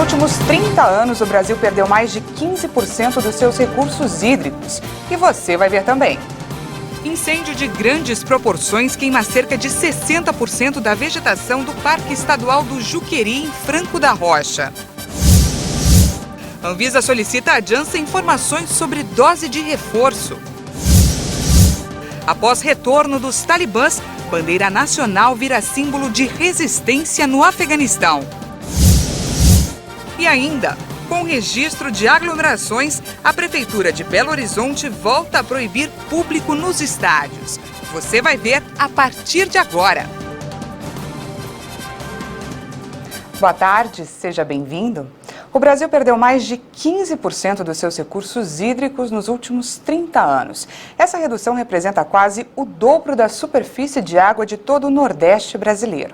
últimos 30 anos, o Brasil perdeu mais de 15% dos seus recursos hídricos. E você vai ver também. Incêndio de grandes proporções queima cerca de 60% da vegetação do Parque Estadual do Juqueri, em Franco da Rocha. Anvisa solicita à Janssen informações sobre dose de reforço. Após retorno dos talibãs, bandeira nacional vira símbolo de resistência no Afeganistão. E ainda, com registro de aglomerações, a Prefeitura de Belo Horizonte volta a proibir público nos estádios. Você vai ver a partir de agora. Boa tarde, seja bem-vindo. O Brasil perdeu mais de 15% dos seus recursos hídricos nos últimos 30 anos. Essa redução representa quase o dobro da superfície de água de todo o Nordeste brasileiro.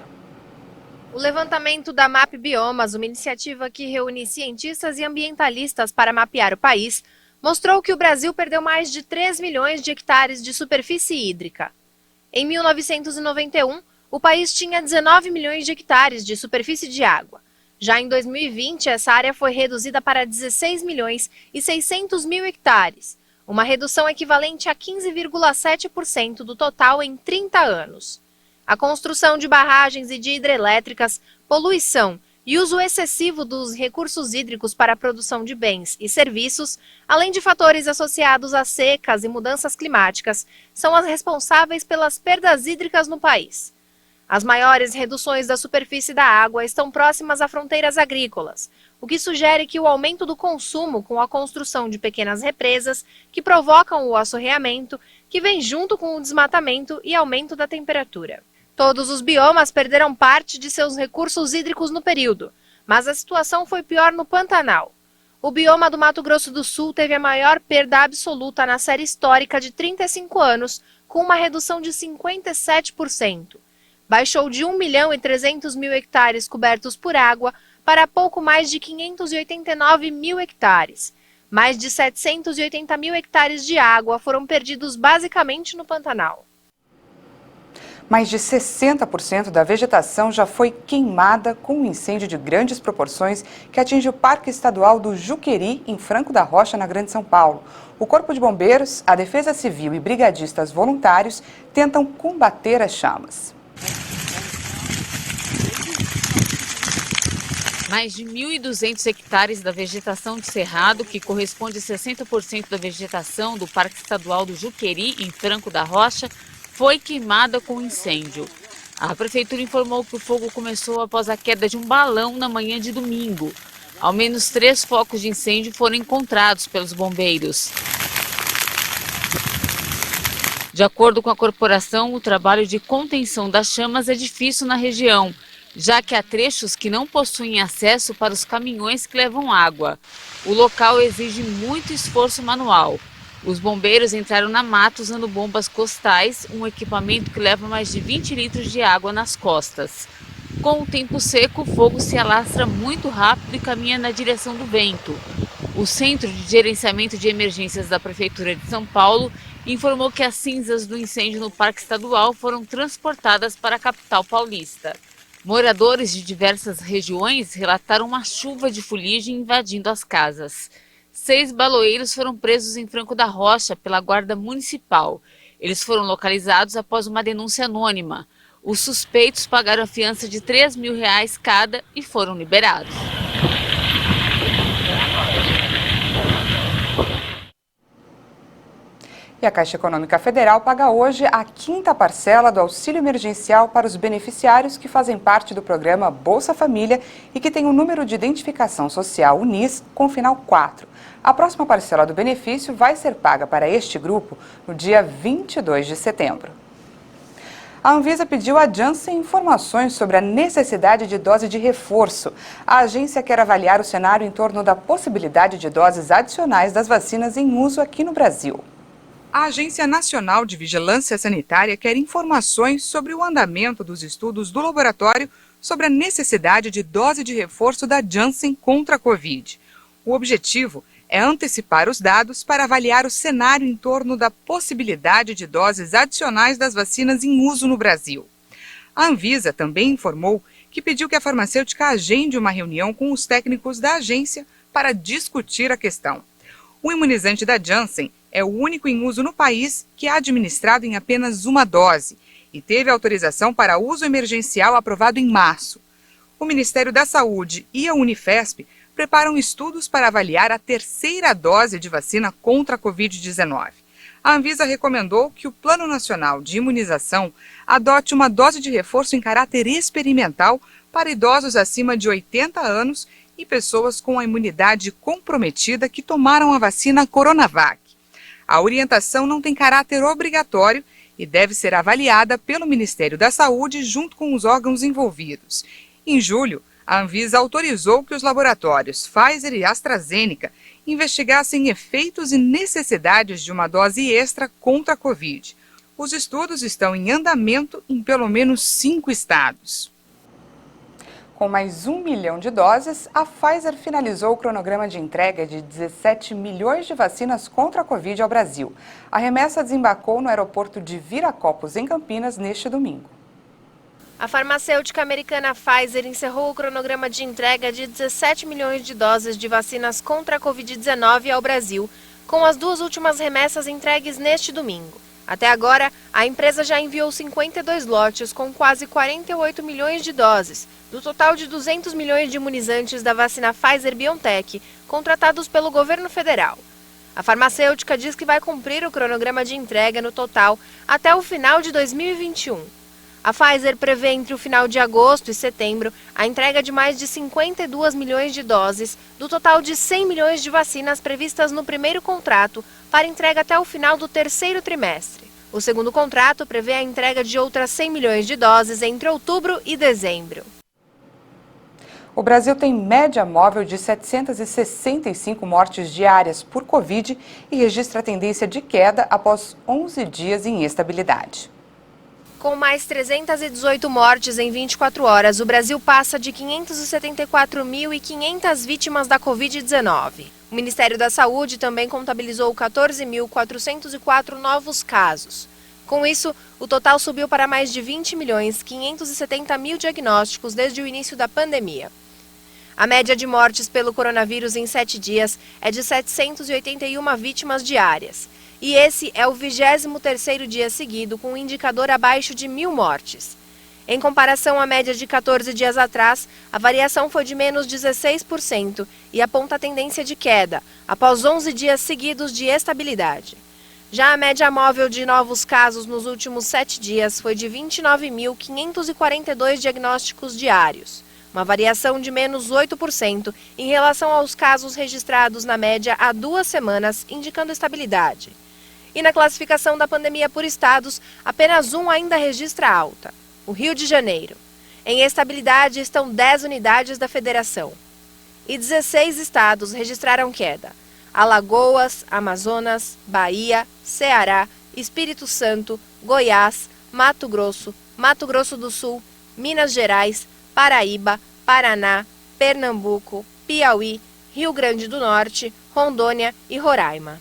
O levantamento da MAP Biomas, uma iniciativa que reúne cientistas e ambientalistas para mapear o país, mostrou que o Brasil perdeu mais de 3 milhões de hectares de superfície hídrica. Em 1991, o país tinha 19 milhões de hectares de superfície de água. Já em 2020, essa área foi reduzida para 16 milhões e 600 mil hectares, uma redução equivalente a 15,7% do total em 30 anos. A construção de barragens e de hidrelétricas, poluição e uso excessivo dos recursos hídricos para a produção de bens e serviços, além de fatores associados a secas e mudanças climáticas, são as responsáveis pelas perdas hídricas no país. As maiores reduções da superfície da água estão próximas a fronteiras agrícolas, o que sugere que o aumento do consumo com a construção de pequenas represas, que provocam o assoreamento, que vem junto com o desmatamento e aumento da temperatura. Todos os biomas perderam parte de seus recursos hídricos no período, mas a situação foi pior no Pantanal. O bioma do Mato Grosso do Sul teve a maior perda absoluta na série histórica de 35 anos, com uma redução de 57%. Baixou de 1.300.000 hectares cobertos por água para pouco mais de 589 mil hectares. Mais de 780 mil hectares de água foram perdidos basicamente no Pantanal. Mais de 60% da vegetação já foi queimada com um incêndio de grandes proporções que atinge o Parque Estadual do Juqueri, em Franco da Rocha, na Grande São Paulo. O Corpo de Bombeiros, a Defesa Civil e brigadistas voluntários tentam combater as chamas. Mais de 1.200 hectares da vegetação de cerrado, que corresponde a 60% da vegetação do Parque Estadual do Juqueri, em Franco da Rocha, foi queimada com incêndio. A Prefeitura informou que o fogo começou após a queda de um balão na manhã de domingo. Ao menos 3 focos de incêndio foram encontrados pelos bombeiros. De acordo com a corporação, o trabalho de contenção das chamas é difícil na região, já que há trechos que não possuem acesso para os caminhões que levam água. O local exige muito esforço manual. Os bombeiros entraram na mata usando bombas costais, um equipamento que leva mais de 20 litros de água nas costas. Com o tempo seco, o fogo se alastra muito rápido e caminha na direção do vento. O Centro de Gerenciamento de Emergências da Prefeitura de São Paulo informou que as cinzas do incêndio no Parque Estadual foram transportadas para a capital paulista. Moradores de diversas regiões relataram uma chuva de fuligem invadindo as casas. 6 baloeiros foram presos em Franco da Rocha pela Guarda Municipal. Eles foram localizados após uma denúncia anônima. Os suspeitos pagaram a fiança de R$ 3.000 cada e foram liberados. E a Caixa Econômica Federal paga hoje a 5ª parcela do auxílio emergencial para os beneficiários que fazem parte do programa Bolsa Família e que têm o número de identificação social UNIS com final 4. A próxima parcela do benefício vai ser paga para este grupo no dia 22 de setembro. A Anvisa pediu à Janssen informações sobre a necessidade de dose de reforço. A agência quer avaliar o cenário em torno da possibilidade de doses adicionais das vacinas em uso aqui no Brasil. A Agência Nacional de Vigilância Sanitária quer informações sobre o andamento dos estudos do laboratório sobre a necessidade de dose de reforço da Janssen contra a Covid. O objetivo é antecipar os dados para avaliar o cenário em torno da possibilidade de doses adicionais das vacinas em uso no Brasil. A Anvisa também informou que pediu que a farmacêutica agende uma reunião com os técnicos da agência para discutir a questão. O imunizante da Janssen é o único em uso no país que é administrado em apenas uma dose e teve autorização para uso emergencial aprovado em março. O Ministério da Saúde e a Unifesp preparam estudos para avaliar a terceira dose de vacina contra a Covid-19. A Anvisa recomendou que o Plano Nacional de Imunização adote uma dose de reforço em caráter experimental para idosos acima de 80 anos e pessoas com a imunidade comprometida que tomaram a vacina Coronavac. A orientação não tem caráter obrigatório e deve ser avaliada pelo Ministério da Saúde junto com os órgãos envolvidos. Em julho, a Anvisa autorizou que os laboratórios Pfizer e AstraZeneca investigassem efeitos e necessidades de uma dose extra contra a Covid. Os estudos estão em andamento em pelo menos 5 estados. Com mais 1 milhão de doses, a Pfizer finalizou o cronograma de entrega de 17 milhões de vacinas contra a Covid ao Brasil. A remessa desembarcou no aeroporto de Viracopos, em Campinas, neste domingo. A farmacêutica americana Pfizer encerrou o cronograma de entrega de 17 milhões de doses de vacinas contra a Covid-19 ao Brasil, com as 2 últimas remessas entregues neste domingo. Até agora, a empresa já enviou 52 lotes com quase 48 milhões de doses, do total de 200 milhões de imunizantes da vacina Pfizer-BioNTech, contratados pelo governo federal. A farmacêutica diz que vai cumprir o cronograma de entrega no total até o final de 2021. A Pfizer prevê entre o final de agosto e setembro a entrega de mais de 52 milhões de doses, do total de 100 milhões de vacinas previstas no primeiro contrato, para entrega até o final do terceiro trimestre. O segundo contrato prevê a entrega de outras 100 milhões de doses entre outubro e dezembro. O Brasil tem média móvel de 765 mortes diárias por Covid e registra tendência de queda após 11 dias em estabilidade. Com mais 318 mortes em 24 horas, o Brasil passa de 574.500 vítimas da Covid-19. O Ministério da Saúde também contabilizou 14.404 novos casos. Com isso, o total subiu para mais de 20.570.000 diagnósticos desde o início da pandemia. A média de mortes pelo coronavírus em 7 dias é de 781 vítimas diárias. E esse é o 23º dia seguido com um indicador abaixo de 1.000 mortes. Em comparação à média de 14 dias atrás, a variação foi de menos 16% e aponta a tendência de queda, após 11 dias seguidos de estabilidade. Já a média móvel de novos casos nos últimos 7 dias foi de 29.542 diagnósticos diários, uma variação de menos 8% em relação aos casos registrados na média há 2 semanas, indicando estabilidade. E na classificação da pandemia por estados, apenas um ainda registra alta, o Rio de Janeiro. Em estabilidade estão 10 unidades da federação. E 16 estados registraram queda: Alagoas, Amazonas, Bahia, Ceará, Espírito Santo, Goiás, Mato Grosso do Sul, Minas Gerais, Paraíba, Paraná, Pernambuco, Piauí, Rio Grande do Norte, Rondônia e Roraima.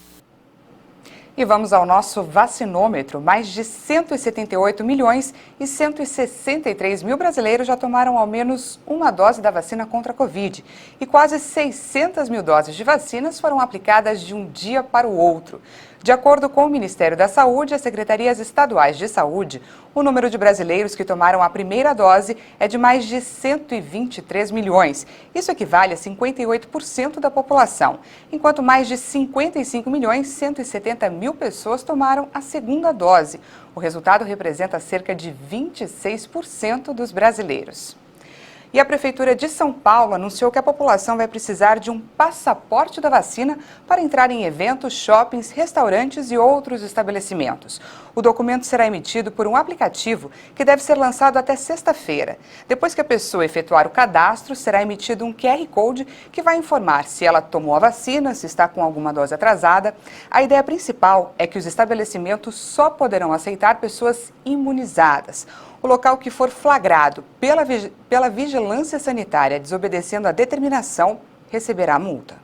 E vamos ao nosso vacinômetro. Mais de 178 milhões e 163 mil brasileiros já tomaram ao menos uma dose da vacina contra a Covid. E quase 600 mil doses de vacinas foram aplicadas de um dia para o outro. De acordo com o Ministério da Saúde e as secretarias estaduais de saúde, o número de brasileiros que tomaram a primeira dose é de mais de 123 milhões. Isso equivale a 58% da população, enquanto mais de 55 milhões e 170 mil pessoas tomaram a segunda dose. O resultado representa cerca de 26% dos brasileiros. E a Prefeitura de São Paulo anunciou que a população vai precisar de um passaporte da vacina para entrar em eventos, shoppings, restaurantes e outros estabelecimentos. O documento será emitido por um aplicativo que deve ser lançado até sexta-feira. Depois que a pessoa efetuar o cadastro, será emitido um QR Code que vai informar se ela tomou a vacina, se está com alguma dose atrasada. A ideia principal é que os estabelecimentos só poderão aceitar pessoas imunizadas. O local que for flagrado pela vigilância sanitária desobedecendo a determinação receberá multa.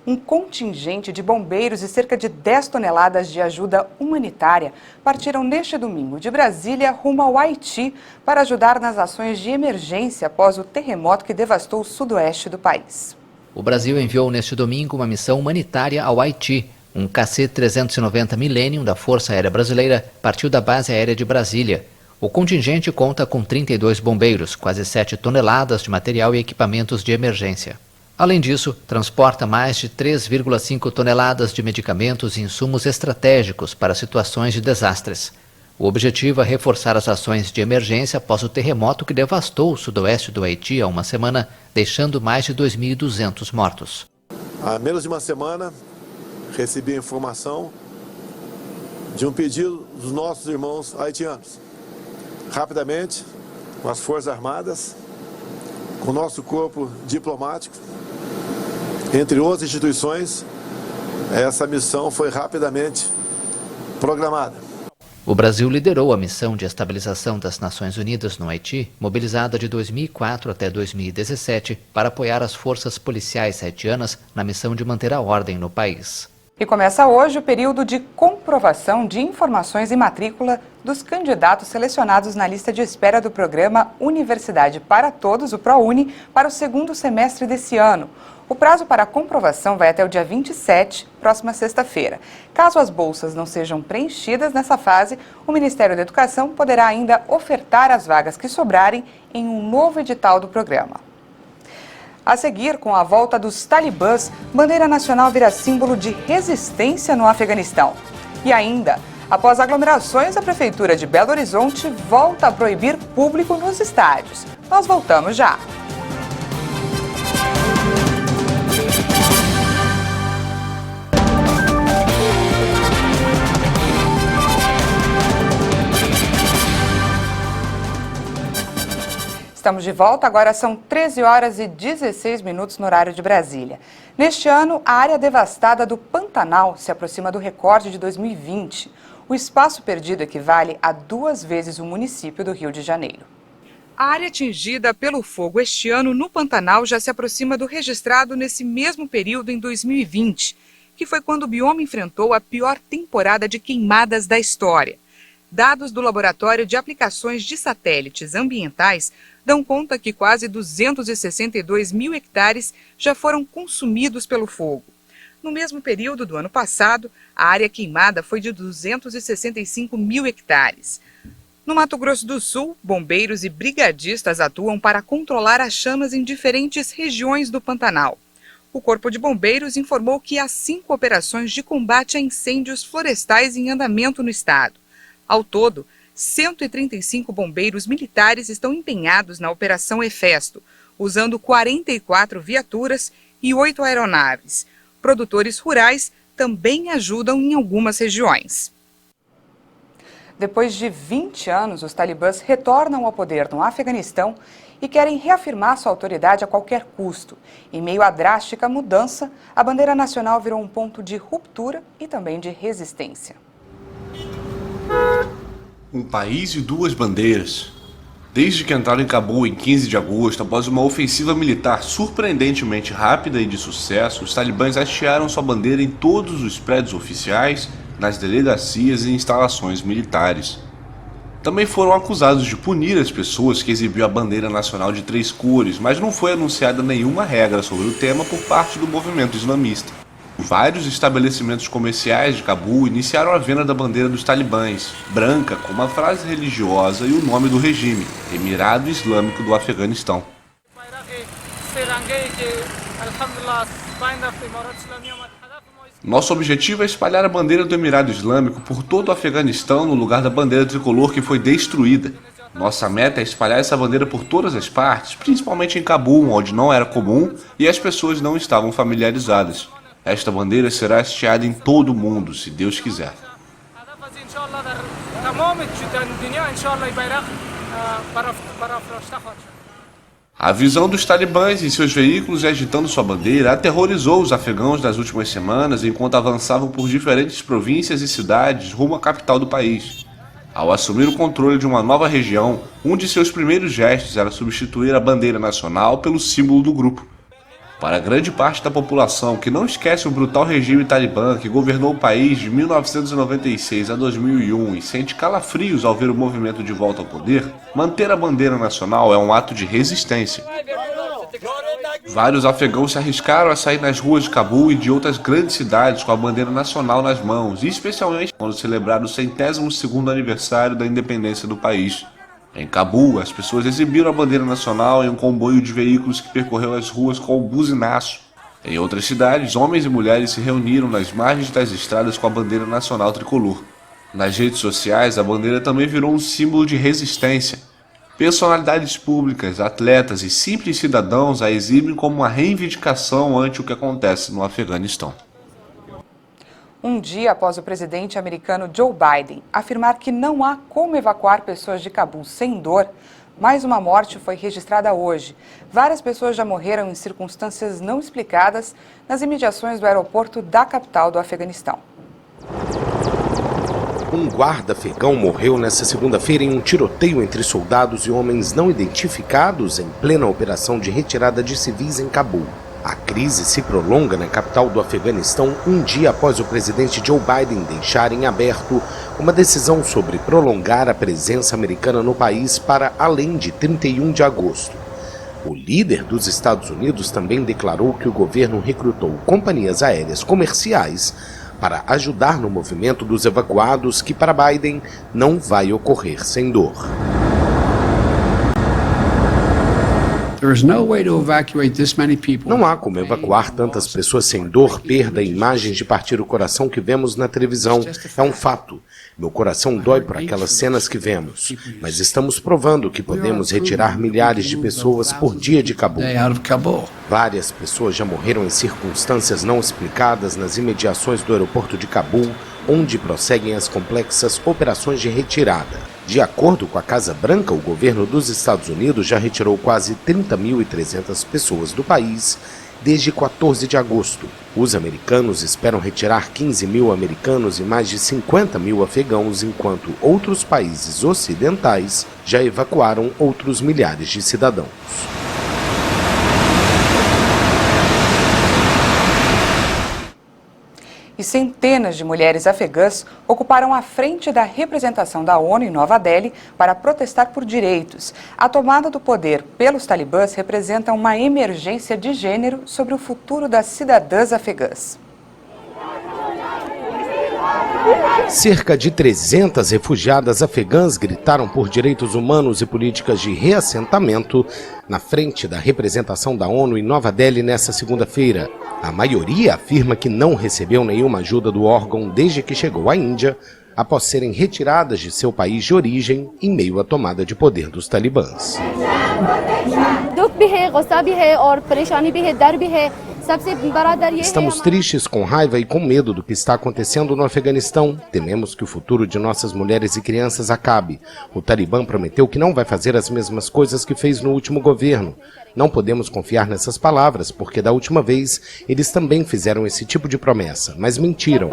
Um contingente de bombeiros e cerca de 10 toneladas de ajuda humanitária partiram neste domingo de Brasília rumo ao Haiti para ajudar nas ações de emergência após o terremoto que devastou o sudoeste do país. O Brasil enviou neste domingo uma missão humanitária ao Haiti. Um KC-390 Millennium da Força Aérea Brasileira partiu da base aérea de Brasília. O contingente conta com 32 bombeiros, quase 7 toneladas de material e equipamentos de emergência. Além disso, transporta mais de 3,5 toneladas de medicamentos e insumos estratégicos para situações de desastres. O objetivo é reforçar as ações de emergência após o terremoto que devastou o sudoeste do Haiti há uma semana, deixando mais de 2.200 mortos. Há menos de uma semana, recebi a informação de um pedido dos nossos irmãos haitianos. Rapidamente, com as Forças Armadas, com o nosso corpo diplomático, entre outras instituições, essa missão foi rapidamente programada. O Brasil liderou a missão de estabilização das Nações Unidas no Haiti, mobilizada de 2004 até 2017, para apoiar as forças policiais haitianas na missão de manter a ordem no país. E começa hoje o período de comprovação de informações e matrícula dos candidatos selecionados na lista de espera do programa Universidade para Todos, o ProUni, para o segundo semestre desse ano. O prazo para a comprovação vai até o dia 27, próxima sexta-feira. Caso as bolsas não sejam preenchidas nessa fase, o Ministério da Educação poderá ainda ofertar as vagas que sobrarem em um novo edital do programa. A seguir, com a volta dos talibãs, bandeira nacional vira símbolo de resistência no Afeganistão. E ainda, após aglomerações, a Prefeitura de Belo Horizonte volta a proibir público nos estádios. Nós voltamos já. Estamos de volta, agora são 13 horas e 16 minutos no horário de Brasília. Neste ano, a área devastada do Pantanal se aproxima do recorde de 2020. O espaço perdido equivale a 2 vezes o município do Rio de Janeiro. A área atingida pelo fogo este ano no Pantanal já se aproxima do registrado nesse mesmo período em 2020, que foi quando o bioma enfrentou a pior temporada de queimadas da história. Dados do Laboratório de Aplicações de Satélites Ambientais dão conta que quase 262 mil hectares já foram consumidos pelo fogo. No mesmo período do ano passado, a área queimada foi de 265 mil hectares. No Mato Grosso do Sul, bombeiros e brigadistas atuam para controlar as chamas em diferentes regiões do Pantanal. O Corpo de Bombeiros informou que há 5 operações de combate a incêndios florestais em andamento no estado. Ao todo, 135 bombeiros militares estão empenhados na Operação Hefesto, usando 44 viaturas e 8 aeronaves. Produtores rurais também ajudam em algumas regiões. Depois de 20 anos, os talibãs retornam ao poder no Afeganistão e querem reafirmar sua autoridade a qualquer custo. Em meio à drástica mudança, a bandeira nacional virou um ponto de ruptura e também de resistência. Um país e 2 bandeiras. Desde que entraram em Cabul em 15 de agosto, após uma ofensiva militar surpreendentemente rápida e de sucesso, os talibãs hastearam sua bandeira em todos os prédios oficiais, nas delegacias e instalações militares. Também foram acusados de punir as pessoas que exibiam a bandeira nacional de 3 cores, mas não foi anunciada nenhuma regra sobre o tema por parte do movimento islamista. Vários estabelecimentos comerciais de Cabul iniciaram a venda da bandeira dos talibãs, branca com uma frase religiosa e o nome do regime, Emirado Islâmico do Afeganistão. Nosso objetivo é espalhar a bandeira do Emirado Islâmico por todo o Afeganistão no lugar da bandeira tricolor que foi destruída. Nossa meta é espalhar essa bandeira por todas as partes, principalmente em Cabul, onde não era comum e as pessoas não estavam familiarizadas. Esta bandeira será hasteada em todo o mundo, se Deus quiser. A visão dos talibãs em seus veículos e agitando sua bandeira aterrorizou os afegãos nas últimas semanas enquanto avançavam por diferentes províncias e cidades rumo à capital do país. Ao assumir o controle de uma nova região, um de seus primeiros gestos era substituir a bandeira nacional pelo símbolo do grupo. Para grande parte da população que não esquece o brutal regime talibã que governou o país de 1996 a 2001 e sente calafrios ao ver o movimento de volta ao poder, manter a bandeira nacional é um ato de resistência. Vários afegãos se arriscaram a sair nas ruas de Cabul e de outras grandes cidades com a bandeira nacional nas mãos, e especialmente quando celebraram o 102º aniversário da independência do país. Em Cabul, as pessoas exibiram a bandeira nacional em um comboio de veículos que percorreu as ruas com o buzinaço. Em outras cidades, homens e mulheres se reuniram nas margens das estradas com a bandeira nacional tricolor. Nas redes sociais, a bandeira também virou um símbolo de resistência. Personalidades públicas, atletas e simples cidadãos a exibem como uma reivindicação ante o que acontece no Afeganistão. Um dia após o presidente americano Joe Biden afirmar que não há como evacuar pessoas de Cabul sem dor, mais uma morte foi registrada hoje. Várias pessoas já morreram em circunstâncias não explicadas nas imediações do aeroporto da capital do Afeganistão. Um guarda afegão morreu nesta segunda-feira em um tiroteio entre soldados e homens não identificados em plena operação de retirada de civis em Cabul. A crise se prolonga na capital do Afeganistão um dia após o presidente Joe Biden deixar em aberto uma decisão sobre prolongar a presença americana no país para além de 31 de agosto. O líder dos Estados Unidos também declarou que o governo recrutou companhias aéreas comerciais para ajudar no movimento dos evacuados, que para Biden não vai ocorrer sem dor. Não há como evacuar tantas pessoas sem dor, perda e imagens de partir o coração que vemos na televisão. É um fato. Meu coração dói por aquelas cenas que vemos. Mas estamos provando que podemos retirar milhares de pessoas por dia de Cabul. Várias pessoas já morreram em circunstâncias não explicadas nas imediações do aeroporto de Cabul, onde prosseguem as complexas operações de retirada. De acordo com a Casa Branca, o governo dos Estados Unidos já retirou quase 30.300 pessoas do país desde 14 de agosto. Os americanos esperam retirar 15.000 americanos e mais de 50.000 afegãos, enquanto outros países ocidentais já evacuaram outros milhares de cidadãos. E centenas de mulheres afegãs ocuparam a frente da representação da ONU em Nova Delhi para protestar por direitos. A tomada do poder pelos talibãs representa uma emergência de gênero sobre o futuro das cidadãs afegãs. Cerca de 300 refugiadas afegãs gritaram por direitos humanos e políticas de reassentamento na frente da representação da ONU em Nova Delhi nesta segunda-feira. A maioria afirma que não recebeu nenhuma ajuda do órgão desde que chegou à Índia, após serem retiradas de seu país de origem em meio à tomada de poder dos talibãs. Estamos tristes, com raiva e com medo do que está acontecendo no Afeganistão. Tememos que o futuro de nossas mulheres e crianças acabe. O Talibã prometeu que não vai fazer as mesmas coisas que fez no último governo. Não podemos confiar nessas palavras, porque da última vez eles também fizeram esse tipo de promessa, mas mentiram.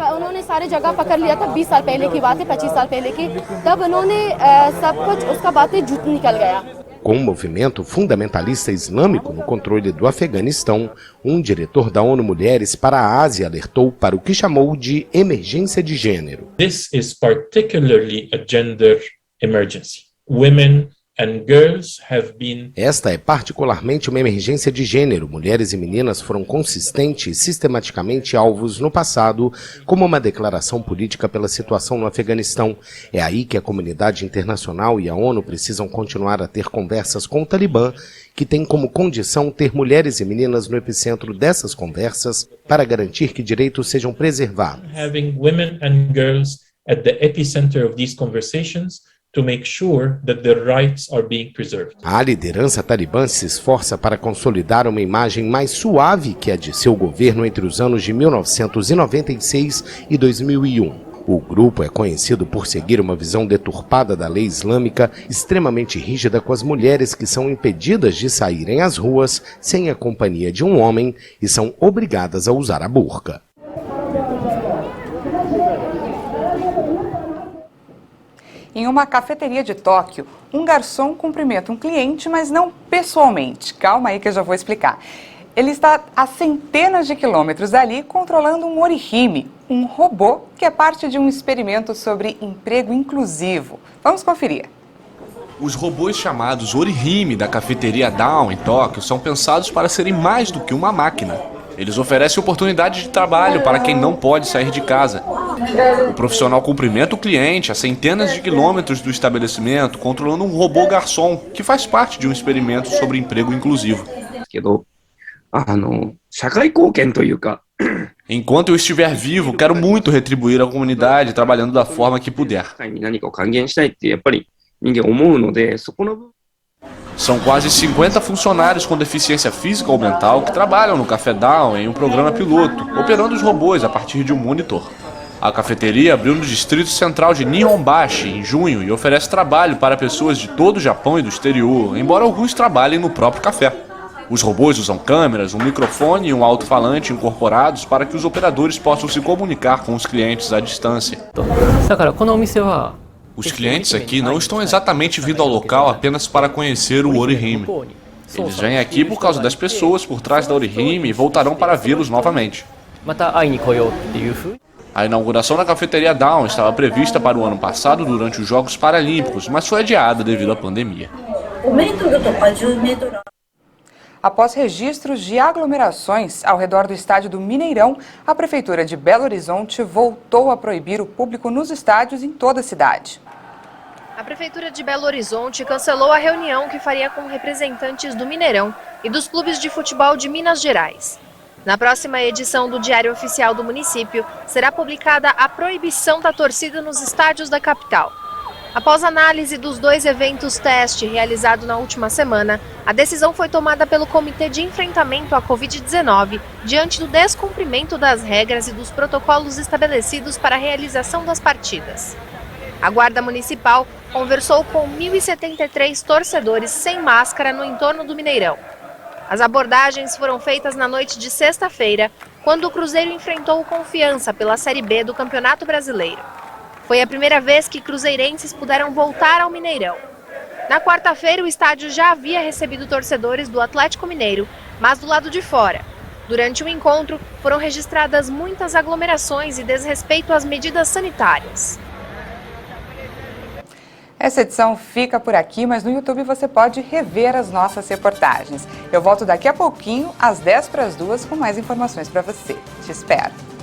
Com o movimento fundamentalista islâmico no controle do Afeganistão, um diretor da ONU Mulheres para a Ásia alertou para o que chamou de emergência de gênero. This is particularly a gender emergency. Women and girls have been... Esta é particularmente uma emergência de gênero. Mulheres e meninas foram consistentes e sistematicamente alvos no passado, como uma declaração política pela situação no Afeganistão. É aí que a comunidade internacional e a ONU precisam continuar a ter conversas com o Talibã, que tem como condição ter mulheres e meninas no epicentro dessas conversas para garantir que direitos sejam preservados. Having women and girls at the epicenter of these conversations to make sure that their rights are being preserved. A liderança talibã se esforça para consolidar uma imagem mais suave que a de seu governo entre os anos de 1996 e 2001. O grupo é conhecido por seguir uma visão deturpada da lei islâmica, extremamente rígida com as mulheres que são impedidas de saírem às ruas sem a companhia de um homem e são obrigadas a usar a burca. Em uma cafeteria de Tóquio, um garçom cumprimenta um cliente, mas não pessoalmente. Calma aí que eu já vou explicar. Ele está a centenas de quilômetros dali controlando um orihime, um robô que é parte de um experimento sobre emprego inclusivo. Vamos conferir. Os robôs chamados orihime da cafeteria Down, em Tóquio, são pensados para serem mais do que uma máquina. Eles oferecem oportunidade de trabalho para quem não pode sair de casa. O profissional cumprimenta o cliente a centenas de quilômetros do estabelecimento, controlando um robô garçom, que faz parte de um experimento sobre emprego inclusivo. Enquanto eu estiver vivo, quero muito retribuir à comunidade trabalhando da forma que puder. São quase 50 funcionários com deficiência física ou mental que trabalham no Café Down em um programa piloto, operando os robôs a partir de um monitor. A cafeteria abriu no distrito central de Nihonbashi em junho e oferece trabalho para pessoas de todo o Japão e do exterior, embora alguns trabalhem no próprio café. Os robôs usam câmeras, um microfone e um alto-falante incorporados para que os operadores possam se comunicar com os clientes à distância. Os clientes aqui não estão exatamente vindo ao local apenas para conhecer o orihime. Eles vêm aqui por causa das pessoas por trás da orihime e voltarão para vê-los novamente. A inauguração da cafeteria Down estava prevista para o ano passado durante os Jogos Paralímpicos, mas foi adiada devido à pandemia. Após registros de aglomerações ao redor do estádio do Mineirão, a Prefeitura de Belo Horizonte voltou a proibir o público nos estádios em toda a cidade. A Prefeitura de Belo Horizonte cancelou a reunião que faria com representantes do Mineirão e dos clubes de futebol de Minas Gerais. Na próxima edição do Diário Oficial do município, será publicada a proibição da torcida nos estádios da capital. Após análise dos 2 eventos teste realizados na última semana, a decisão foi tomada pelo Comitê de Enfrentamento à Covid-19, diante do descumprimento das regras e dos protocolos estabelecidos para a realização das partidas. A Guarda Municipal conversou com 1.073 torcedores sem máscara no entorno do Mineirão. As abordagens foram feitas na noite de sexta-feira, quando o Cruzeiro enfrentou o Confiança pela Série B do Campeonato Brasileiro. Foi a primeira vez que cruzeirenses puderam voltar ao Mineirão. Na quarta-feira, o estádio já havia recebido torcedores do Atlético Mineiro, mas do lado de fora. Durante o encontro, foram registradas muitas aglomerações e desrespeito às medidas sanitárias. Essa edição fica por aqui, mas no YouTube você pode rever as nossas reportagens. Eu volto daqui a pouquinho, às 1:50, com mais informações para você. Te espero!